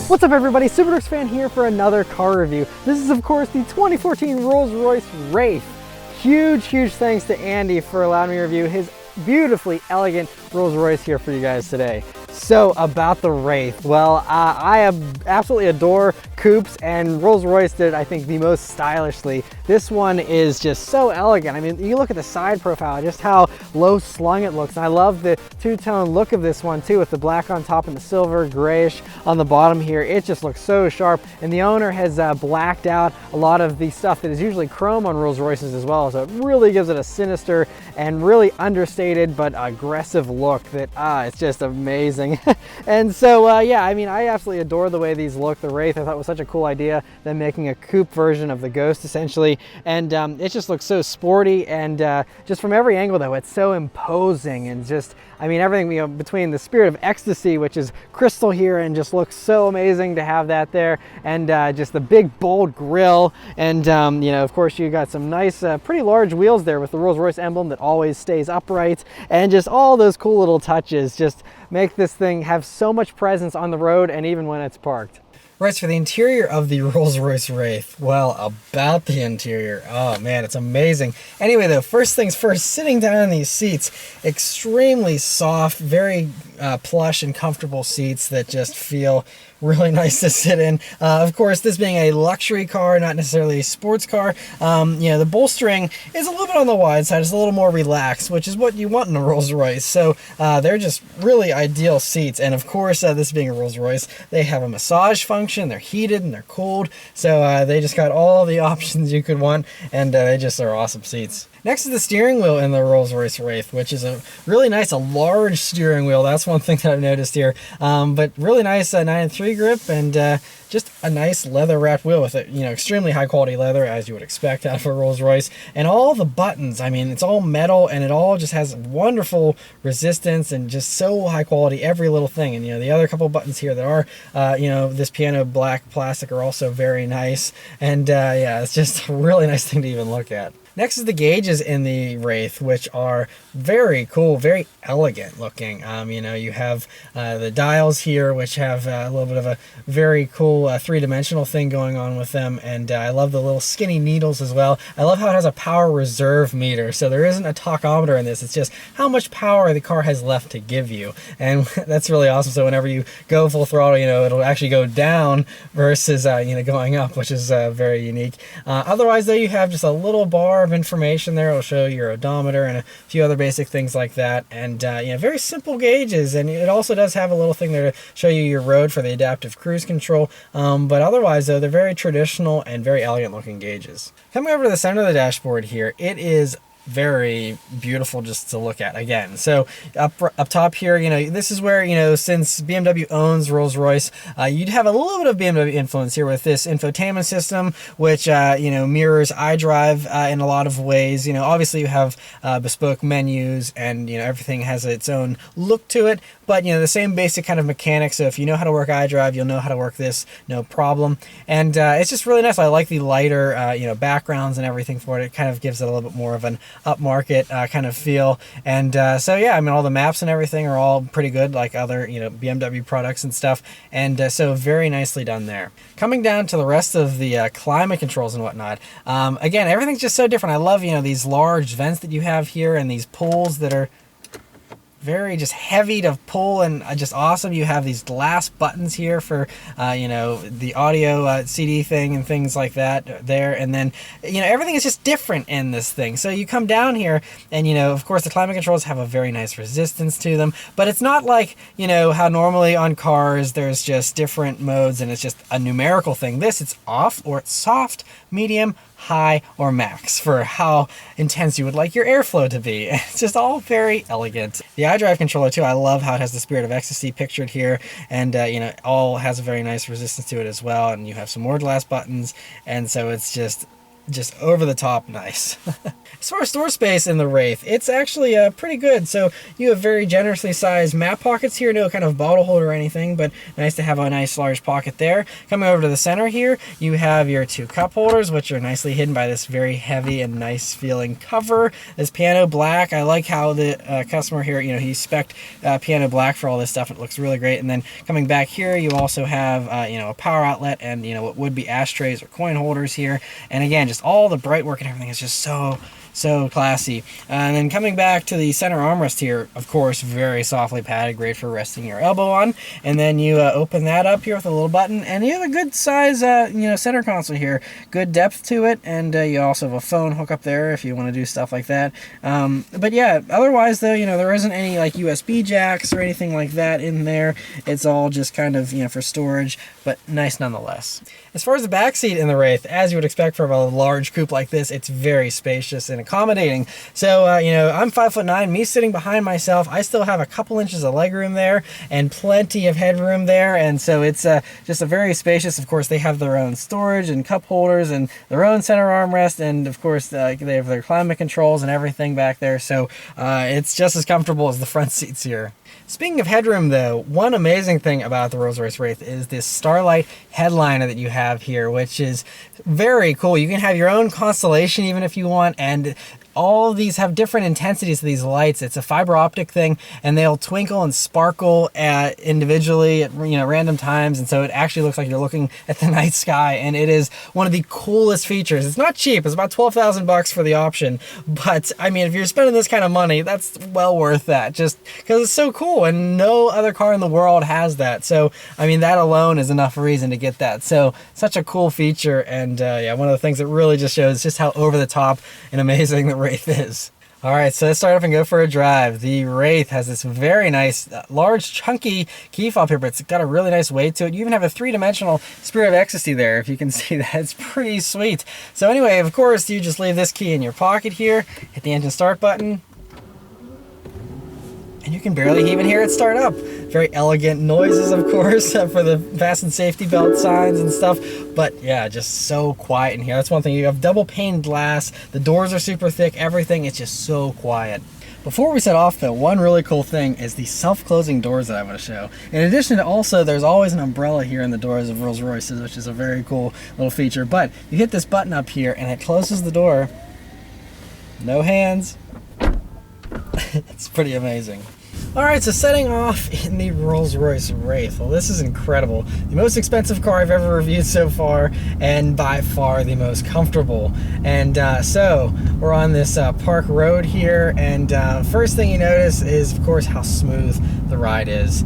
What's up everybody, Superdorks fan here for another car review. This is of course the 2014 Rolls-Royce Wraith. Huge thanks to Andy for allowing me to review his beautifully elegant Rolls-Royce here for you guys today. So about the Wraith, well, I absolutely adore coupes, and Rolls-Royce did, I think, the most stylishly. This one is just so elegant. I mean, you look at the side profile, just how low slung it looks. And I love the two-tone look of this one too, with the black on top and the silver grayish on the bottom here. It just looks so sharp, and the owner has blacked out a lot of the stuff that is usually chrome on Rolls-Royces as well, so it really gives it a sinister and really understated but aggressive look that it's just amazing. And so yeah, I mean, I absolutely adore the way these look. The Wraith I thought was such a cool idea, them making a coupe version of the Ghost essentially, and it just looks so sporty, and just from every angle though, it's so imposing, and just, I mean, everything, you know, between the Spirit of Ecstasy, which is crystal here and just looks so amazing to have that there, and just the big bold grille, and you know, of course you got some nice pretty large wheels there with the Rolls-Royce emblem that always stays upright, and just all those cool little touches just make this thing have so much presence on the road and even when it's parked. Right, so for the interior of the Rolls-Royce Wraith, well, about the interior, oh man, it's amazing. Anyway though, first things first, sitting down in these seats, extremely soft, very plush and comfortable seats that just feel really nice to sit in. Of course, this being a luxury car, not necessarily a sports car, you know, the bolstering is a little bit on the wide side. It's a little more relaxed, which is what you want in a Rolls-Royce. So they're just really ideal seats. And of course, this being a Rolls-Royce, they have a massage function. They're heated and they're cooled. So they just got all the options you could want, and they just are awesome seats. Next is the steering wheel in the Rolls-Royce Wraith, which is a really nice, a large steering wheel. That's one thing that I've noticed here. But really nice 9-3 grip, and just a nice leather-wrapped wheel with it, you know, extremely high-quality leather, as you would expect out of a Rolls-Royce. And all the buttons, I mean, it's all metal, and it all just has wonderful resistance and just so high quality, every little thing. And, you know, the other couple buttons here that are, you know, this piano black plastic are also very nice. And yeah, it's just a really nice thing to even look at. Next is the gauges in the Wraith, which are very cool, very elegant looking. You know, you have the dials here, which have a little bit of a very cool three-dimensional thing going on with them, and I love the little skinny needles as well. I love how it has a power reserve meter, so there isn't a tachometer in this. It's just how much power the car has left to give you, and that's really awesome. So whenever you go full throttle, you know, it'll actually go down versus you know, going up, which is very unique. Otherwise, though, you have just a little bar of information there. It'll show your odometer and a few other basic things like that, and you know, very simple gauges. And it also does have a little thing there to show you your road for the adaptive cruise control, but otherwise though, they're very traditional and very elegant looking gauges. Coming over to the center of the dashboard here, it is very beautiful just to look at again. So up top here, you know, this is where, you know, since BMW owns Rolls-Royce, you'd have a little bit of BMW influence here with this infotainment system, which you know, mirrors iDrive in a lot of ways. You know, obviously you have bespoke menus, and you know, everything has its own look to it, but you know, the same basic kind of mechanics. So if you know how to work iDrive, you'll know how to work this, no problem. And it's just really nice. I like the lighter you know, backgrounds and everything for it. It kind of gives it a little bit more of an upmarket kind of feel. And so yeah, I mean, all the maps and everything are all pretty good, like other, you know, BMW products and stuff. And so very nicely done there. Coming down to the rest of the climate controls and whatnot, again, everything's just so different. I love, you know, these large vents that you have here, and these pulls that are very just heavy to pull and just awesome. You have these glass buttons here for you know, the audio CD thing and things like that there, and then you know, everything is just different in this thing. So you come down here, and you know, of course the climate controls have a very nice resistance to them, but it's not like, you know, how normally on cars there's just different modes and it's just a numerical thing. This, it's off, or it's soft, medium, high, or max for how intense you would like your airflow to be. It's just all very elegant. The Idrive Controller too, I love how it has the Spirit of Ecstasy pictured here, and you know, all has a very nice resistance to it as well, and you have some more glass buttons, and so it's just over the top nice. As far as store space in the Wraith, it's actually pretty good. So you have very generously sized map pockets here, no kind of bottle holder or anything, but nice to have a nice large pocket there. Coming over to the center here, you have your 2 cup holders, which are nicely hidden by this very heavy and nice feeling cover. This piano black, I like how the customer here, you know, he spec'd piano black for all this stuff. It looks really great. And then coming back here, you also have you know, a power outlet and, you know, what would be ashtrays or coin holders here. And again, just all the bright work and everything is just so classy. And then coming back to the center armrest here, of course, very softly padded, great for resting your elbow on. And then you open that up here with a little button, and you have a good size, you know, center console here. Good depth to it, and you also have a phone hook up there if you want to do stuff like that. But yeah, otherwise though, you know, there isn't any like USB jacks or anything like that in there. It's all just kind of, you know, for storage, but nice nonetheless. As far as the back seat in the Wraith, as you would expect from a large coupe like this, it's very spacious and accommodating. So, you know, I'm 5'9", me sitting behind myself, I still have a couple inches of legroom there and plenty of headroom there. And so it's just a very spacious, of course, they have their own storage and cup holders and their own center armrest. And of course, they have their climate controls and everything back there. So it's just as comfortable as the front seats here. Speaking of headroom though, one amazing thing about the Rolls-Royce Wraith is this Starlight Headliner that you have here, which is very cool. You can have your own constellation even if you want, and all of these have different intensities to these lights. It's a fiber optic thing, and they'll twinkle and sparkle individually at, you know, random times, and so it actually looks like you're looking at the night sky, and it is one of the coolest features. It's not cheap. It's about 12,000 bucks for the option, but I mean, if you're spending this kind of money, that's well worth that, just because it's so cool, and no other car in the world has that. So I mean, that alone is enough reason to get that. So such a cool feature, and yeah, one of the things that really just shows just how over the top and amazing the Wraith is. All right, so let's start off and go for a drive. The Wraith has this very nice, large, chunky key fob here, but it's got a really nice weight to it. You even have a 3-dimensional Spirit of Ecstasy there, if you can see that. It's pretty sweet. So anyway, of course, you just leave this key in your pocket here, hit the engine start button, and you can barely even hear it start up. Very elegant noises, of course, for the fasten safety belt signs and stuff. But yeah, just so quiet in here. That's one thing. You have double pane glass. The doors are super thick. Everything is just so quiet. Before we set off though, one really cool thing is the self-closing doors that I want to show. In addition to also, there's always an umbrella here in the doors of Rolls-Royces, which is a very cool little feature. But you hit this button up here and it closes the door. No hands. It's pretty amazing. Alright, so setting off in the Rolls-Royce Wraith. Well, this is incredible. The most expensive car I've ever reviewed so far, and by far the most comfortable. And so, we're on this park road here, and first thing you notice is, of course, how smooth the ride is.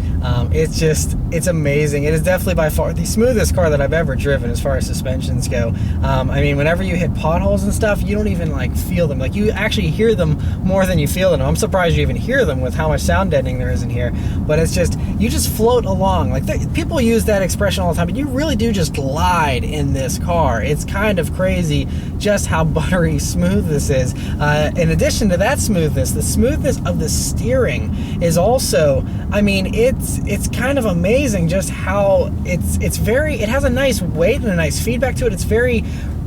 It's amazing. It is definitely by far the smoothest car that I've ever driven as far as suspensions go. I mean, whenever you hit potholes and stuff, you don't even like feel them. Like, you actually hear them more than you feel them. I'm surprised you even hear them with how much sound deadening there is in here. But it's just, you just float along. Like, people use that expression all the time, but you really do just glide in this car. It's kind of crazy just how buttery smooth this is. In addition to that smoothness, the smoothness of the steering is also, I mean, it's kind of amazing just how it has a nice weight and a nice feedback to it. It's very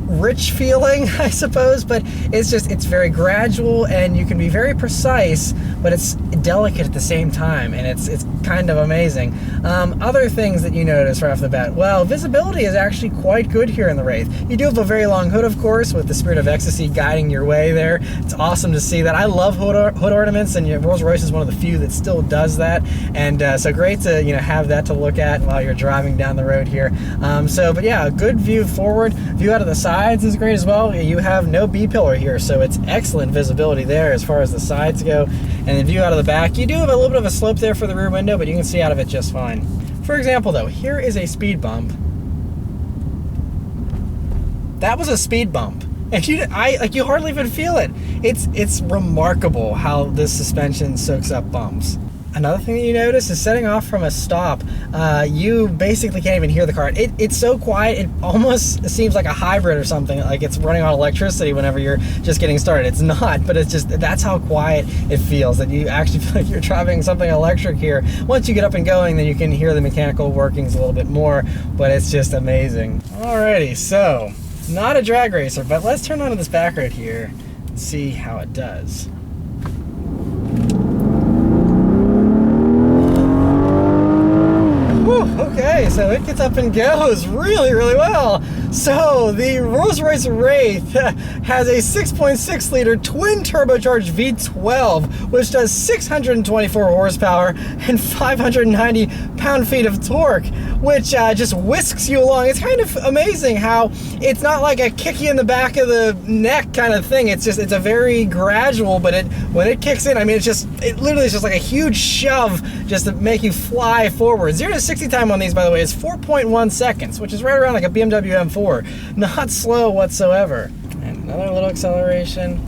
rich feeling, I suppose, but it's very gradual, and you can be very precise, but it's delicate at the same time, and it's kind of amazing. Other things that you notice right off the bat, well, visibility is actually quite good here in the Wraith. You do have a very long hood, of course, with the Spirit of Ecstasy guiding your way there. It's awesome to see that. I love hood ornaments, and Rolls-Royce is one of the few that still does that, and so great to have that to look at while you're driving down the road here. But yeah, a good view forward, view out of the sides is great as well. You have no B-pillar here, so it's excellent visibility there as far as the sides go. And the view out of the back, you do have a little bit of a slope there for the rear window, but you can see out of it just fine. For example though, here is a speed bump. That was a speed bump, and you hardly even feel it. It's remarkable how this suspension soaks up bumps. Another thing that you notice is setting off from a stop, you basically can't even hear the car. It's so quiet, it almost seems like a hybrid or something, like it's running on electricity whenever you're just getting started. It's not, but it's just, that's how quiet it feels, that you actually feel like you're driving something electric here. Once you get up and going, then you can hear the mechanical workings a little bit more, but it's just amazing. Alrighty, so, not a drag racer, but let's turn on to this back road here and see how it does. Okay, so it gets up and goes really, really well. So the Rolls-Royce Wraith has a 6.6 liter twin turbocharged V12, which does 624 horsepower and 590 pound-feet of torque, which just whisks you along. It's kind of amazing how it's not like a kick you in the back of the neck kind of thing. It's just, it's a very gradual, but when it kicks in, I mean, it literally is just like a huge shove just to make you fly forward. 0 to 60 time on these, by the way, is 4.1 seconds, which is right around like a BMW M4. Not slow whatsoever. And another little acceleration.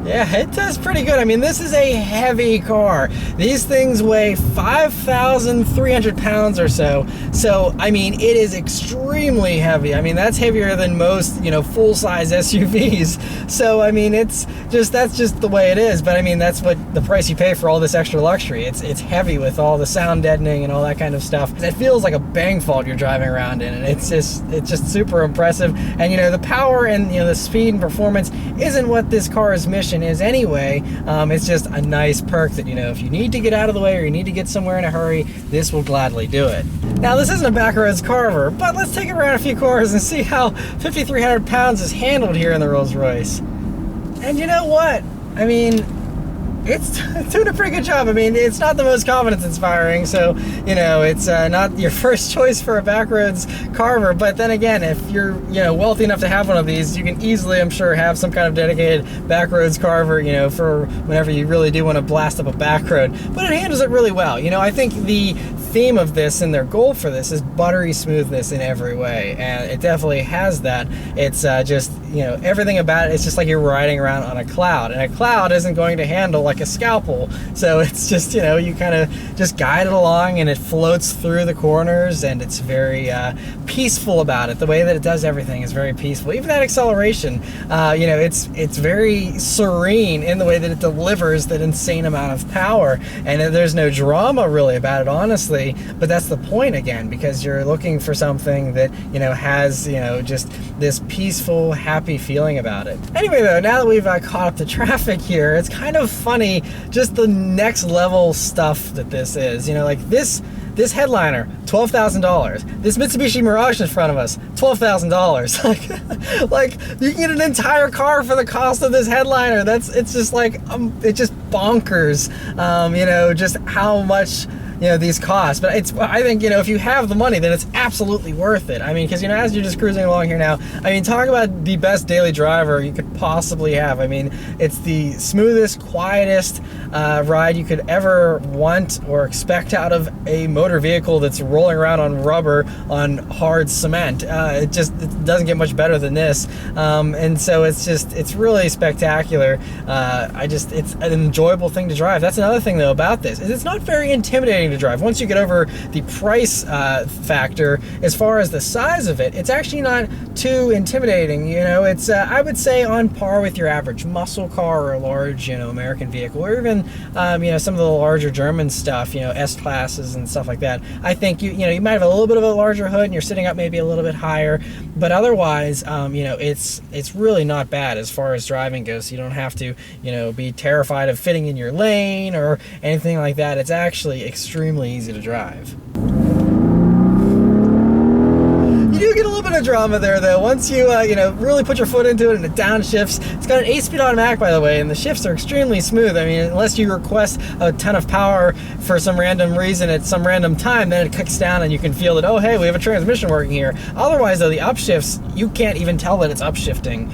Yeah, it does pretty good. I mean, this is a heavy car. These things weigh 5,300 pounds or so. So, I mean, it is extremely heavy. I mean, that's heavier than most, full-size SUVs. So, I mean, that's just the way it is. But I mean, that's what the price you pay for all this extra luxury. It's heavy with all the sound deadening and all that kind of stuff. It feels like a bang fault you're driving around in, and it's just super impressive. And the power and the speed and performance isn't what this car's mission is anyway. It's just a nice perk that if you need to get out of the way or you need to get somewhere in a hurry, this will gladly do it. Now, this isn't a backroads carver, but let's take it around a few corners and see how 5,300 pounds is handled here in the Rolls-Royce. And you know what? I mean, it's doing a pretty good job. I mean, it's not the most confidence inspiring, so it's not your first choice for a backroads carver. But then again, if you're wealthy enough to have one of these, you can easily, I'm sure, have some kind of dedicated backroads carver, for whenever you really do want to blast up a back road. But it handles it really well. I think the theme of this and their goal for this is buttery smoothness in every way, and it definitely has that. It's just everything about it, it's just like you're riding around on a cloud, and a cloud isn't going to handle like a scalpel, so it's just you kind of just guide it along, and it floats through the corners, and it's very peaceful about it. The way that it does everything is very peaceful. Even that acceleration, it's very serene in the way that it delivers that insane amount of power, and there's no drama really about it, honestly. But that's the point, again, because you're looking for something that has just this peaceful, happy feeling about it. Anyway, though, now that we've caught up to traffic here, it's kind of funny just the next level stuff that this is. Like this headliner, $12,000. This Mitsubishi Mirage in front of us, $12,000. like you can get an entire car for the cost of this headliner. It's just like it's just bonkers. Just how much these costs. But I think if you have the money, then it's absolutely worth it. I mean, because as you're just cruising along here now, I mean, talk about the best daily driver you could possibly have. I mean, it's the smoothest, quietest ride you could ever want or expect out of a motor vehicle that's rolling around on rubber on hard cement. It doesn't get much better than this, and so it's really spectacular. It's an enjoyable thing to drive. That's another thing though about this, is it's not very intimidating to drive. Once you get over the price factor, as far as the size of it, it's actually not too intimidating. It's I would say on par with your average muscle car or a large American vehicle, or even some of the larger German stuff, S classes and stuff like that. I think you might have a little bit of a larger hood and you're sitting up maybe a little bit higher, but otherwise it's really not bad as far as driving goes. So you don't have to be terrified of fitting in your lane or anything like that. It's actually extremely easy to drive. You do get a little bit of drama there though. Once you really put your foot into it and it downshifts. It's got an 8-speed automatic, by the way, and the shifts are extremely smooth. I mean, unless you request a ton of power for some random reason at some random time, then it kicks down and you can feel that, oh hey, we have a transmission working here. Otherwise though, the upshifts, you can't even tell that it's upshifting.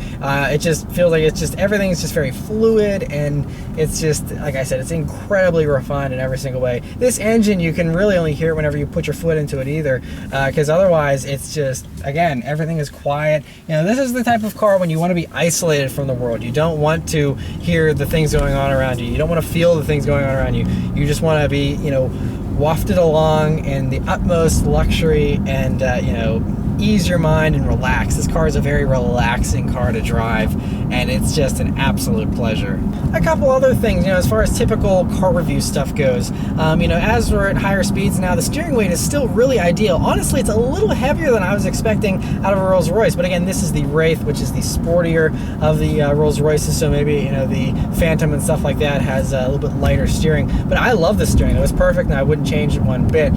It just feels like everything's just very fluid, and it's just, like I said, it's incredibly refined in every single way. This engine, you can really only hear it whenever you put your foot into it either, because otherwise it's just again, everything is quiet. You know, this is the type of car when you want to be isolated from the world. You don't want to hear the things going on around you. You don't want to feel the things going on around you. You just want to be, you know, wafted along in the utmost luxury and, you know, ease your mind and relax. This car is a very relaxing car to drive, and it's just an absolute pleasure. A couple other things, you know, as far as typical car review stuff goes, you know, as we're at higher speeds now, the steering weight is still really ideal. Honestly, it's a little heavier than I was expecting out of a Rolls-Royce, but again, this is the Wraith, which is the sportier of the Rolls-Royces, so maybe, you know, the Phantom and stuff like that has a little bit lighter steering, but I love the steering. It was perfect, and I wouldn't change it one bit,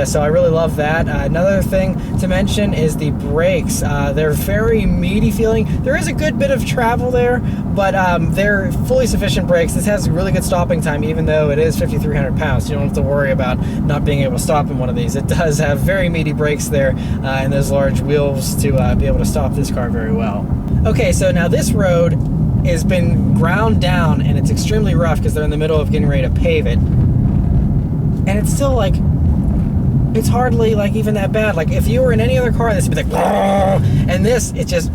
so I really love that. Another thing to mention is the brakes. They're very meaty feeling. There is a good bit of travel there, but they're fully sufficient brakes. This has really good stopping time, even though it is 5,300 pounds. You don't have to worry about not being able to stop in one of these. It does have very meaty brakes there, and those large wheels to be able to stop this car very well. Okay, so now this road has been ground down, and it's extremely rough because they're in the middle of getting ready to pave it. And it's still like, it's hardly like even that bad. Like if you were in any other car, this would be like, and this, it's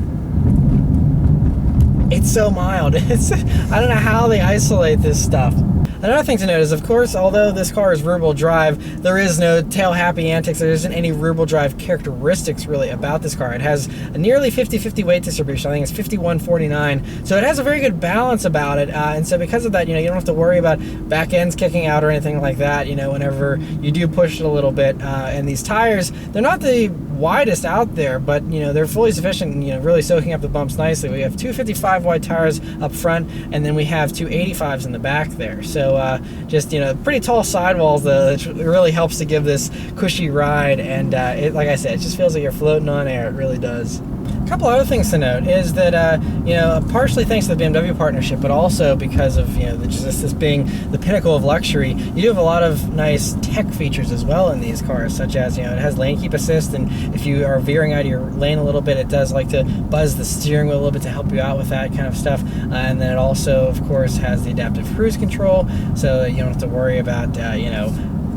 so mild. I don't know how they isolate this stuff. Another thing to note is, of course, although this car is rear-wheel drive, there is no tail-happy antics. There isn't any rear-wheel drive characteristics really about this car. It has a nearly 50-50 weight distribution. I think it's 51-49. So it has a very good balance about it. And so because of that, you know, you don't have to worry about back ends kicking out or anything like that, you know, whenever you do push it a little bit. And these tires, they're not the widest out there, but, you know, they're fully sufficient and, you know, really soaking up the bumps nicely. We have 255 wide tires up front, and then we have 285s in the back there. So just, you know, pretty tall sidewalls, though. It really helps to give this cushy ride, and it, like I said, it just feels like you're floating on air. It really does. A couple other things to note is that, you know, partially thanks to the BMW partnership, but also because of, you know, just this being the pinnacle of luxury, you do have a lot of nice tech features as well in these cars, such as, you know, it has lane keep assist, and if you are veering out of your lane a little bit, it does like to buzz the steering wheel a little bit to help you out with that kind of stuff. And then it also, of course, has the adaptive cruise control, so that you don't have to worry about, you know,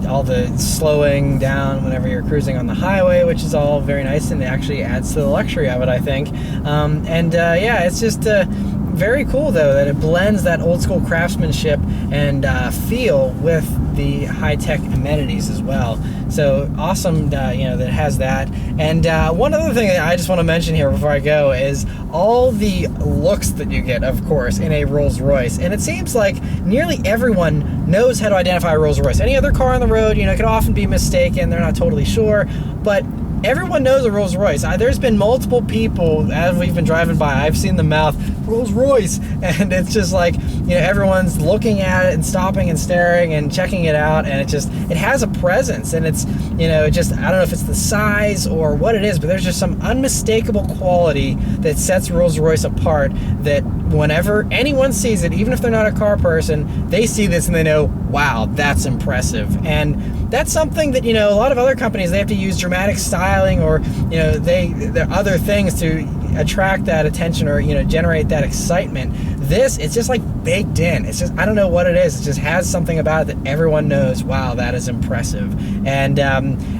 all the slowing down whenever you're cruising on the highway, which is all very nice, and it actually adds to the luxury of it, I think. Yeah, it's just very coal, though, that it blends that old school craftsmanship and feel with the high-tech amenities as well. So awesome, you know, that it has that. And one other thing that I just want to mention here before I go is all the looks that you get, of course, in a Rolls-Royce. And it seems like nearly everyone knows how to identify a Rolls-Royce. Any other car on the road, you know, can often be mistaken. They're not totally sure, but everyone knows a Rolls-Royce. There's been multiple people, as we've been driving by, I've seen the mouth, Rolls-Royce, and it's just like, you know, everyone's looking at it and stopping and staring and checking it out, and it has a presence, and it's, you know, just, I don't know if it's the size or what it is, but there's just some unmistakable quality that sets Rolls-Royce apart, that whenever anyone sees it, even if they're not a car person, they see this and they know, wow, that's impressive. And that's something that, you know, a lot of other companies, they have to use dramatic styling, or, you know, there are other things to attract that attention, or, you know, generate that excitement. This, it's just like baked in. It's just, I don't know what it is. It just has something about it that everyone knows, wow, that is impressive. And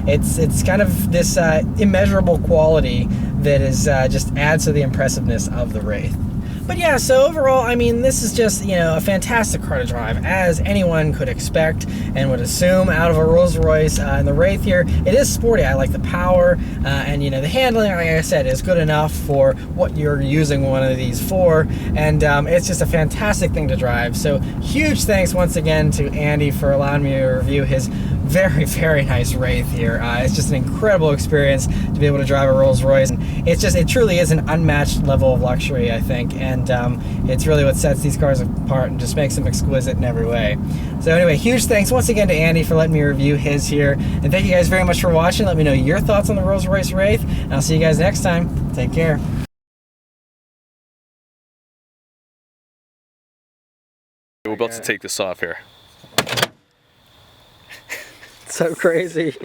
it's kind of this immeasurable quality that is just adds to the impressiveness of the Wraith. But yeah, so overall, I mean, this is just, you know, a fantastic car to drive, as anyone could expect and would assume out of a Rolls-Royce. And the Wraith here, it is sporty. I like the power, and, you know, the handling, like I said, is good enough for what you're using one of these for, and it's just a fantastic thing to drive. So huge thanks once again to Andy for allowing me to review his very, very nice Wraith here. It's just an incredible experience to be able to drive a Rolls-Royce. It truly is an unmatched level of luxury, I think, and it's really what sets these cars apart and just makes them exquisite in every way. So anyway, huge thanks once again to Andy for letting me review his here, and thank you guys very much for watching. Let me know your thoughts on the Rolls-Royce Wraith, and I'll see you guys next time. Take care. We're about to take this off here. So crazy.